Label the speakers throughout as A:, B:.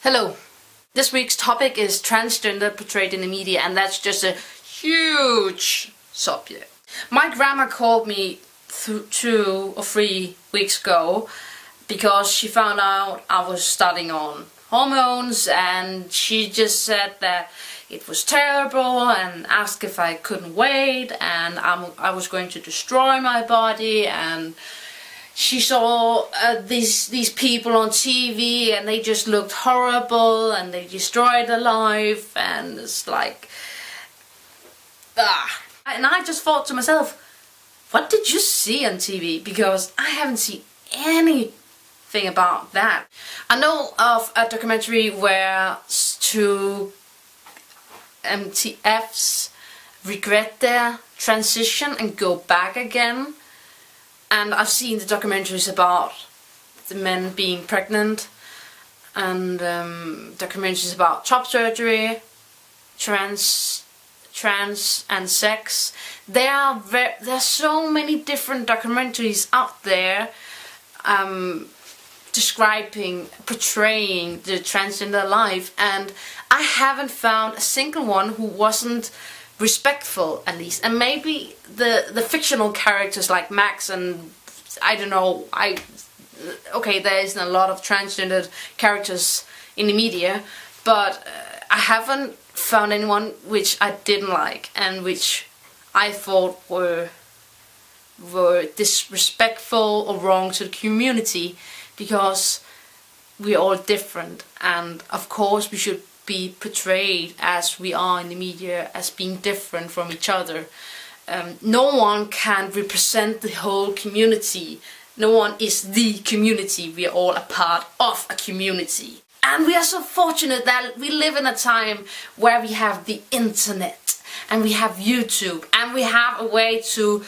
A: Hello. This week's topic is transgender portrayed in the media, and that's just a huge subject. My grandma called me 2 or 3 weeks ago because she found out I was starting on hormones, and she just said that it was terrible and asked if I couldn't wait and I was going to destroy my body. And she saw these people on TV and they just looked horrible and they destroyed her life, and it's like, And I just thought to myself, what did you see on TV? Because I haven't seen anything about that. I know of a documentary where 2 MTFs regret their transition and go back again. And I've seen the documentaries about the men being pregnant, and documentaries about top surgery, trans and sex. There are so many different documentaries out there portraying the transgender life, and I haven't found a single one who wasn't respectful, at least. And maybe the fictional characters like Max and I don't know, okay, there isn't a lot of transgendered characters in the media, but I haven't found anyone which I didn't like and which I thought were disrespectful or wrong to the community, because we're all different, and of course we should be portrayed as we are in the media, as being different from each other. No one can represent the whole community. No one is the community. We are all a part of a community. And we are so fortunate that we live in a time where we have the internet and we have YouTube and we have a way to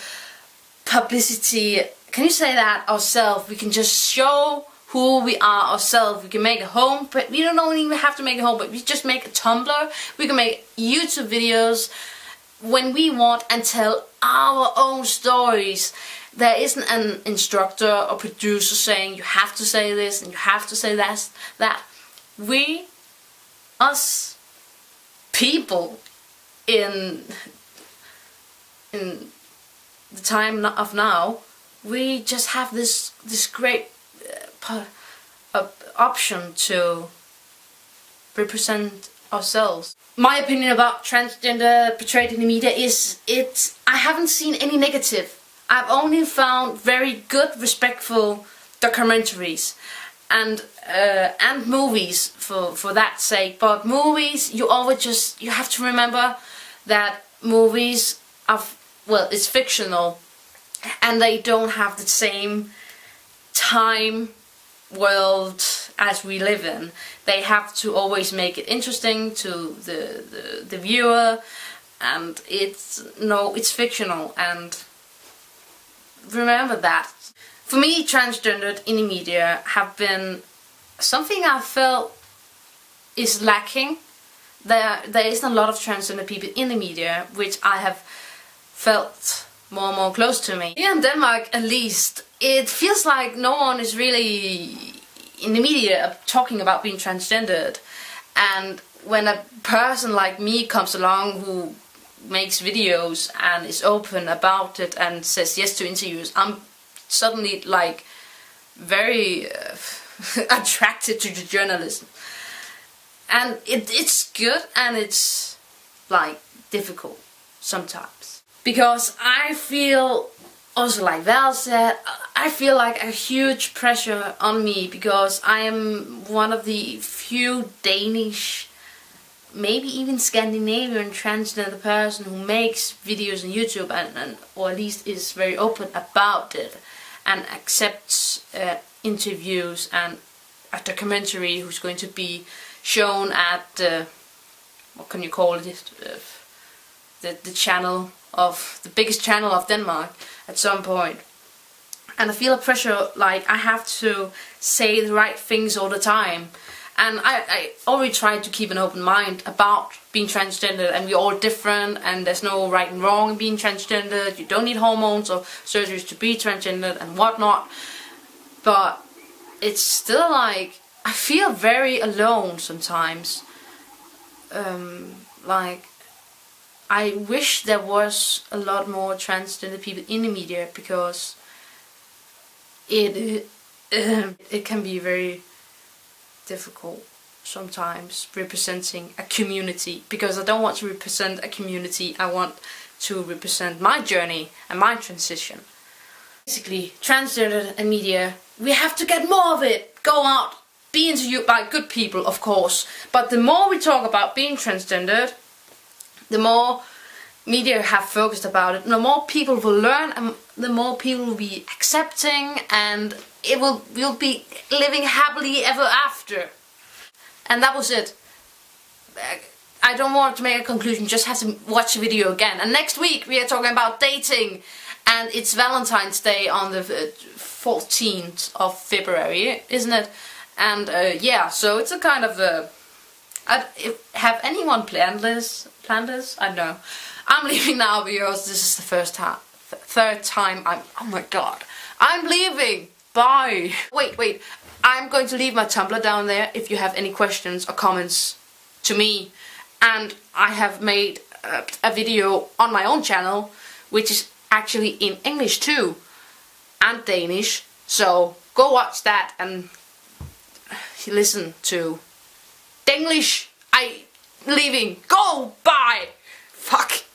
A: publicity. Can you say that? Ourselves. We can just show who we are ourselves. We can make a home, but we don't even have to make a home, but we just make a Tumblr. We can make YouTube videos when we want and tell our own stories. There isn't an instructor or producer saying you have to say this and you have to say that. We, us people in the time of now, we just have this great option to represent ourselves. My opinion about transgender portrayed in the media is I haven't seen any negative. I've only found very good, respectful documentaries and movies for that sake. But movies, you have to remember that movies are, well, it's fictional, and they don't have the same time world as we live in. They have to always make it interesting to the viewer, and it's fictional, and remember that. For me, transgendered in the media have been something I felt is lacking. There isn't a lot of transgender people in the media, which I have felt more and more close to me. Here in Denmark, at least, it feels like no one is really in the media talking about being transgendered. And when a person like me comes along who makes videos and is open about it and says yes to interviews, I'm suddenly like very attracted to the journalism. And it's good, and it's like difficult sometimes, because I feel also, like Val said, I feel like a huge pressure on me, because I am one of the few Danish, maybe even Scandinavian transgender person who makes videos on YouTube and or at least is very open about it and accepts interviews and a documentary who's going to be shown at what can you call it, the channel of the biggest channel of Denmark at some point. And I feel a pressure, like I have to say the right things all the time. And I already try to keep an open mind about being transgender, and we're all different, and there's no right and wrong in being transgender. You don't need hormones or surgeries to be transgender and whatnot. But it's still like I feel very alone sometimes. Like, I wish there was a lot more transgender people in the media, because it can be very difficult sometimes representing a community, because I don't want to represent a community, I want to represent my journey and my transition. Basically, transgender and media, we have to get more of it. Go out, be interviewed by good people, of course, but the more we talk about being transgendered, the more media have focused about it, the more people will learn, and the more people will be accepting, and we'll be living happily ever after. And that was it. I don't want to make a conclusion, just have to watch the video again. And next week we are talking about dating, and it's Valentine's Day on the 14th of February, isn't it? And yeah, so it's a kind of a... have anyone planned this? I don't know. I'm leaving now because this is the third time oh my god, I'm leaving. Bye. Wait. I'm going to leave my Tumblr down there if you have any questions or comments to me. And I have made a video on my own channel, which is actually in English too, and Danish. So go watch that and listen to Denglish. I leaving. Go. Bye. Fuck.